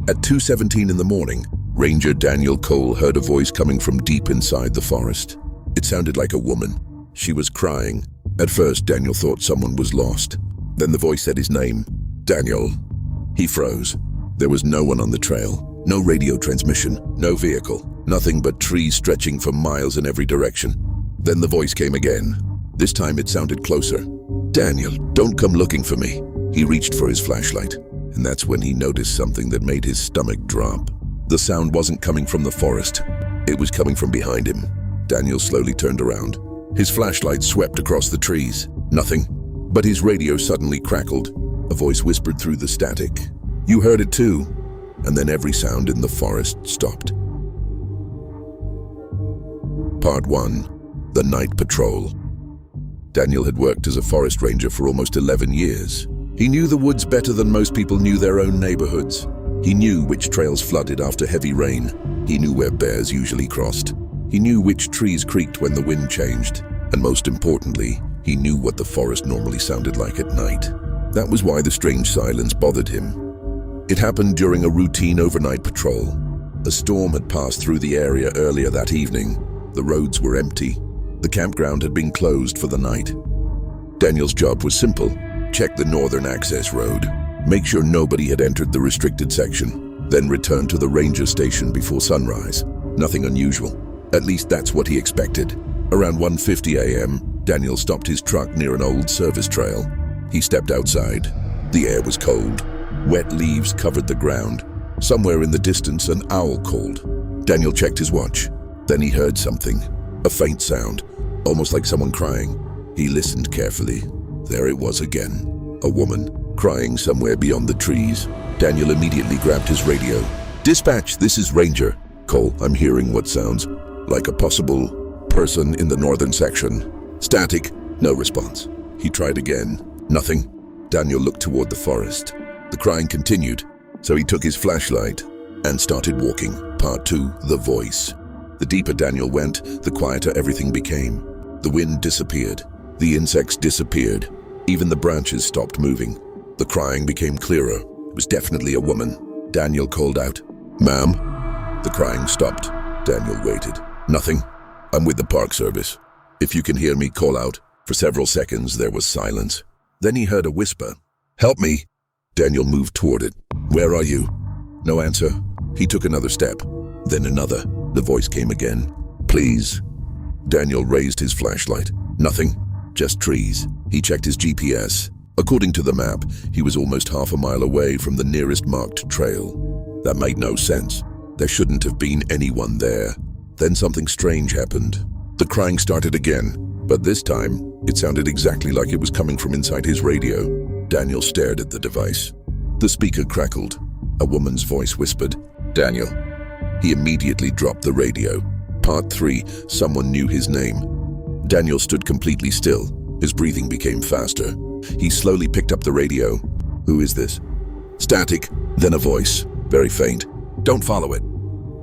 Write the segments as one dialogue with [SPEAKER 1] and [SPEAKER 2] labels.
[SPEAKER 1] At 2:17 in the morning, Ranger Daniel Cole heard a voice coming from deep inside the forest. It sounded like a woman. She was crying. At first, Daniel thought someone was lost. Then the voice said his name, Daniel. He froze. There was no one on the trail. No radio transmission, no vehicle. Nothing but trees stretching for miles in every direction. Then the voice came again. This time it sounded closer. Daniel, don't come looking for me. He reached for his flashlight, and that's when he noticed something that made his stomach drop. The sound wasn't coming from the forest. It was coming from behind him. Daniel slowly turned around. His flashlight swept across the trees. Nothing. But his radio suddenly crackled. A voice whispered through the static. You heard it too. And then every sound in the forest stopped. Part 1. The Night Patrol. Daniel had worked as a forest ranger for almost 11 years. He knew the woods better than most people knew their own neighborhoods. He knew which trails flooded after heavy rain. He knew where bears usually crossed. He knew which trees creaked when the wind changed. And most importantly, he knew what the forest normally sounded like at night. That was why the strange silence bothered him. It happened during a routine overnight patrol. A storm had passed through the area earlier that evening. The roads were empty. The campground had been closed for the night. Daniel's job was simple. Check the northern access road. Make sure nobody had entered the restricted section. Then return to the ranger station before sunrise. Nothing unusual. At least that's what he expected. Around 1:50 a.m., Daniel stopped his truck near an old service trail. He stepped outside. The air was cold. Wet leaves covered the ground. Somewhere in the distance, an owl called. Daniel checked his watch. Then he heard something. A faint sound, almost like someone crying. He listened carefully. There it was again. A woman, crying somewhere beyond the trees. Daniel immediately grabbed his radio. Dispatch, this is Ranger. Cole, I'm hearing what sounds like a possible person in the northern section. Static, no response. He tried again. Nothing. Daniel looked toward the forest. The crying continued, so he took his flashlight and started walking. Part 2, The Voice. The deeper Daniel went, the quieter everything became. The wind disappeared. The insects disappeared. Even the branches stopped moving. The crying became clearer. It was definitely a woman. Daniel called out, Ma'am? The crying stopped. Daniel waited. Nothing. I'm with the Park Service. If you can hear me, call out. For several seconds, there was silence. Then he heard a whisper. Help me. Daniel moved toward it. Where are you? No answer. He took another step. Then another. The voice came again. Please. Daniel raised his flashlight. Nothing. Just trees. He checked his GPS. According to the map, he was almost half a mile away from the nearest marked trail. That made no sense. There shouldn't have been anyone there. Then something strange happened. The crying started again, but this time, it sounded exactly like it was coming from inside his radio. Daniel stared at the device. The speaker crackled. A woman's voice whispered, Daniel. He immediately dropped the radio. Part 3, someone knew his name. Daniel stood completely still. His breathing became faster. He slowly picked up the radio. Who is this? Static, then a voice, very faint. Don't follow it.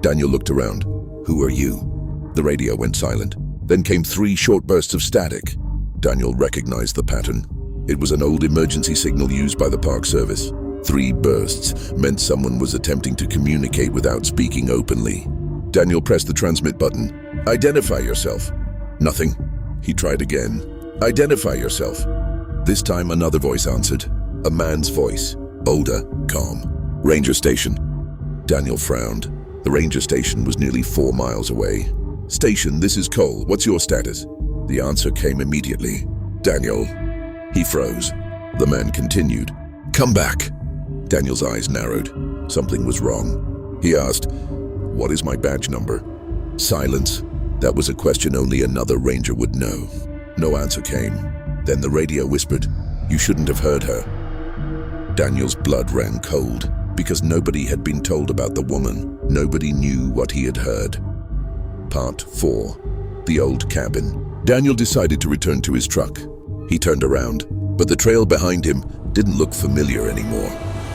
[SPEAKER 1] Daniel looked around. Who are you? The radio went silent. Then came 3 short bursts of static. Daniel recognized the pattern. It was an old emergency signal used by the Park Service. 3 bursts meant someone was attempting to communicate without speaking openly. Daniel pressed the transmit button. Identify yourself. Nothing. He tried again. Identify yourself. This time another voice answered. A man's voice. Older, calm. Ranger station. Daniel frowned. The ranger station was nearly 4 miles away. Station, this is Cole. What's your status? The answer came immediately. Daniel. He froze. The man continued. Come back. Daniel's eyes narrowed. Something was wrong. He asked, what is my badge number? Silence. That was a question only another ranger would know. No answer came. Then the radio whispered, you shouldn't have heard her. Daniel's blood ran cold because nobody had been told about the woman. Nobody knew what he had heard. Part 4. The Old Cabin. Daniel decided to return to his truck. He turned around, but the trail behind him didn't look familiar anymore.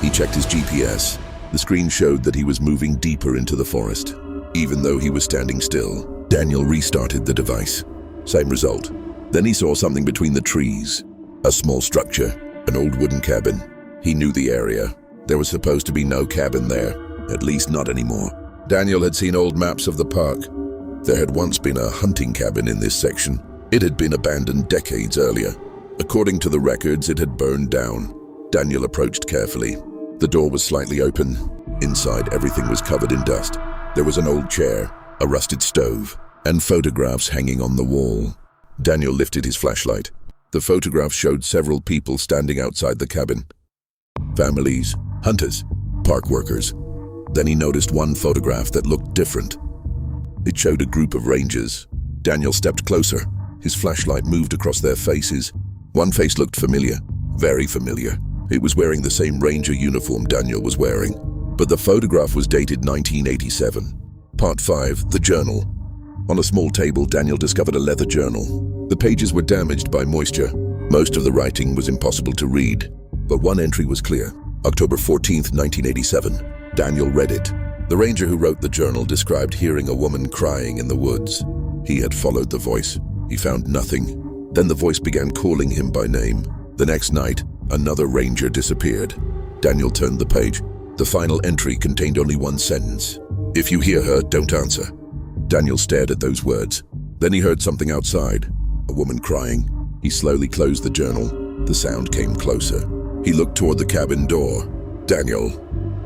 [SPEAKER 1] He checked his GPS. The screen showed that he was moving deeper into the forest. Even though he was standing still, Daniel restarted the device. Same result. Then he saw something between the trees. A small structure, an old wooden cabin. He knew the area. There was supposed to be no cabin there. At least not anymore. Daniel had seen old maps of the park. There had once been a hunting cabin in this section. It had been abandoned decades earlier. According to the records, it had burned down. Daniel approached carefully. The door was slightly open. Inside, everything was covered in dust. There was an old chair, a rusted stove, and photographs hanging on the wall. Daniel lifted his flashlight. The photographs showed several people standing outside the cabin. Families, hunters, park workers. Then he noticed one photograph that looked different. It showed a group of rangers. Daniel stepped closer. His flashlight moved across their faces. One face looked familiar, very familiar. It was wearing the same ranger uniform Daniel was wearing. But the photograph was dated 1987. Part 5, the journal. On a small table, Daniel discovered a leather journal. The pages were damaged by moisture. Most of the writing was impossible to read. But one entry was clear. October 14th, 1987. Daniel read it. The ranger who wrote the journal described hearing a woman crying in the woods. He had followed the voice. He found nothing. Then the voice began calling him by name. The next night, another ranger disappeared. Daniel turned the page. The final entry contained only one sentence. "If you hear her, don't answer." Daniel stared at those words. Then he heard something outside, a woman crying. He slowly closed the journal. The sound came closer. He looked toward the cabin door. "Daniel."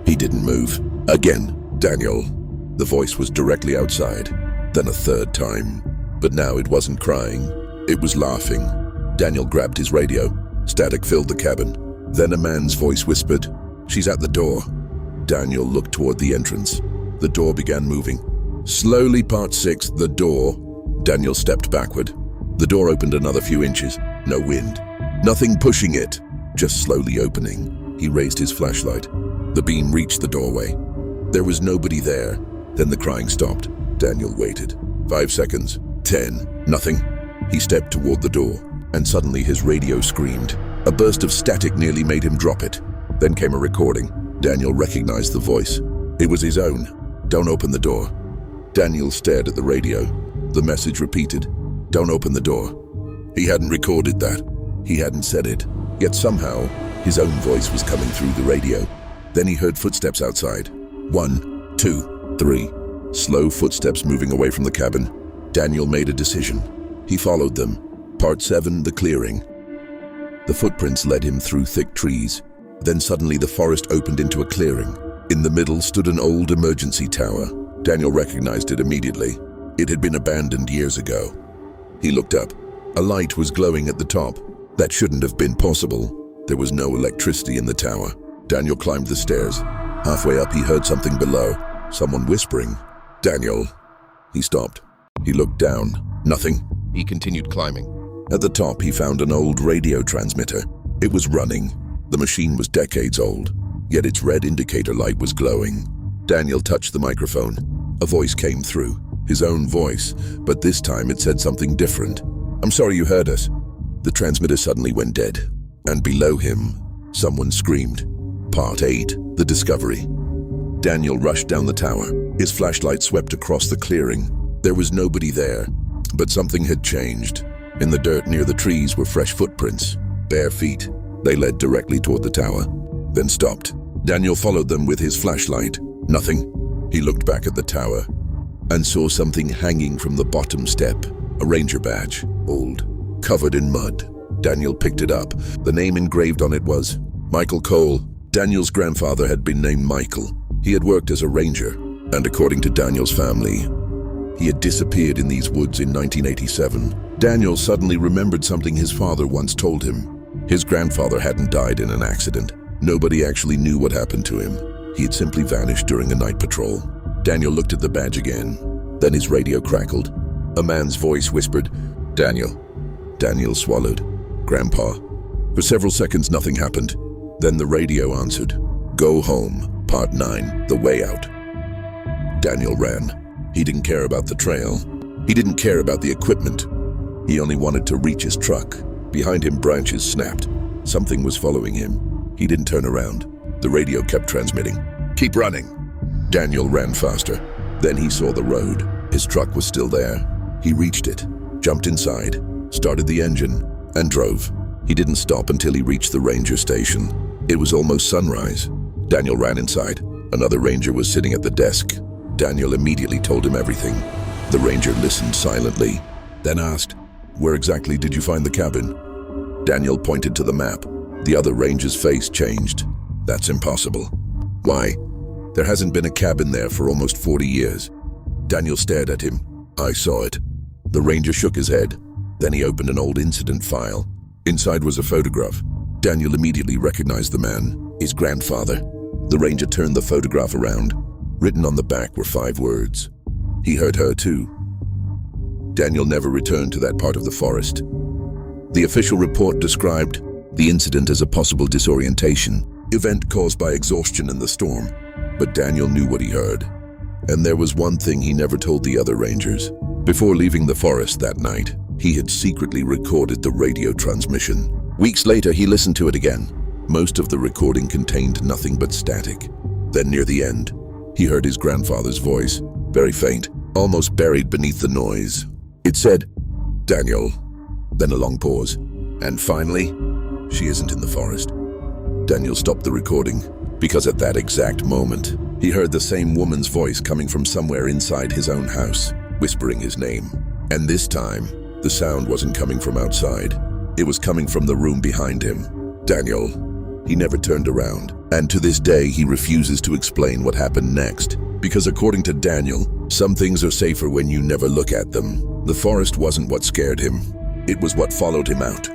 [SPEAKER 1] He didn't move. Again, "Daniel." The voice was directly outside. Then a third time. But now it wasn't crying. It was laughing. Daniel grabbed his radio. Static filled the cabin. Then a man's voice whispered, "She's at the door." Daniel looked toward the entrance. The door began moving. Slowly, Part 6, the door. Daniel stepped backward. The door opened another few inches. No wind. Nothing pushing it. Just slowly opening. He raised his flashlight. The beam reached the doorway. There was nobody there. Then the crying stopped. Daniel waited. 5 seconds. 10. Nothing. He stepped toward the door, and suddenly his radio screamed. A burst of static nearly made him drop it. Then came a recording. Daniel recognized the voice. It was his own. "Don't open the door." Daniel stared at the radio. The message repeated, "Don't open the door." He hadn't recorded that. He hadn't said it. Yet somehow, his own voice was coming through the radio. Then he heard footsteps outside. 1, 2, 3. Slow footsteps moving away from the cabin. Daniel made a decision. He followed them. Part 7, the clearing. The footprints led him through thick trees. Then suddenly the forest opened into a clearing. In the middle stood an old emergency tower. Daniel recognized it immediately. It had been abandoned years ago. He looked up. A light was glowing at the top. That shouldn't have been possible. There was no electricity in the tower. Daniel climbed the stairs. Halfway up, he heard something below. Someone whispering. "Daniel." He stopped. He looked down. Nothing. He continued climbing. At the top, he found an old radio transmitter. It was running. The machine was decades old, yet its red indicator light was glowing. Daniel touched the microphone. A voice came through. His own voice, but this time it said something different. "I'm sorry you heard us." The transmitter suddenly went dead. And below him, someone screamed. Part 8, the discovery. Daniel rushed down the tower. His flashlight swept across the clearing. There was nobody there, but something had changed. In the dirt near the trees were fresh footprints, bare feet. They led directly toward the tower, then stopped. Daniel followed them with his flashlight. Nothing. He looked back at the tower and saw something hanging from the bottom step. A ranger badge, old, covered in mud. Daniel picked it up. The name engraved on it was Michael Cole. Daniel's grandfather had been named Michael. He had worked as a ranger, and according to Daniel's family, he had disappeared in these woods in 1987. Daniel suddenly remembered something his father once told him. His grandfather hadn't died in an accident. Nobody actually knew what happened to him. He had simply vanished during a night patrol. Daniel looked at the badge again. Then his radio crackled. A man's voice whispered, "Daniel." Daniel swallowed. "Grandpa." For several seconds, nothing happened. Then the radio answered, "Go home, Part 9, the way out." Daniel ran. He didn't care about the trail. He didn't care about the equipment. He only wanted to reach his truck. Behind him, branches snapped. Something was following him. He didn't turn around. The radio kept transmitting. "Keep running." Daniel ran faster. Then he saw the road. His truck was still there. He reached it, jumped inside, started the engine, and drove. He didn't stop until he reached the ranger station. It was almost sunrise. Daniel ran inside. Another ranger was sitting at the desk. Daniel immediately told him everything. The ranger listened silently, then asked, "Where exactly did you find the cabin?" Daniel pointed to the map. The other ranger's face changed. "That's impossible." "Why? There hasn't been a cabin there for almost 40 years. Daniel stared at him. "I saw it." The ranger shook his head. Then he opened an old incident file. Inside was a photograph. Daniel immediately recognized the man, his grandfather. The ranger turned the photograph around. Written on the back were 5 words. "He hurt her too." Daniel never returned to that part of the forest. The official report described the incident as a possible disorientation, event caused by exhaustion in the storm. But Daniel knew what he heard. And there was one thing he never told the other rangers. Before leaving the forest that night, he had secretly recorded the radio transmission. Weeks later, he listened to it again. Most of the recording contained nothing but static. Then near the end, he heard his grandfather's voice, very faint, almost buried beneath the noise. It said, "Daniel." Then a long pause. "And finally, she isn't in the forest." Daniel stopped the recording, because at that exact moment, he heard the same woman's voice coming from somewhere inside his own house, whispering his name. And this time, the sound wasn't coming from outside. It was coming from the room behind him. Daniel. He never turned around, and to this day he refuses to explain what happened next, because according to Daniel, some things are safer when you never look at them. The forest wasn't what scared him. It was what followed him out.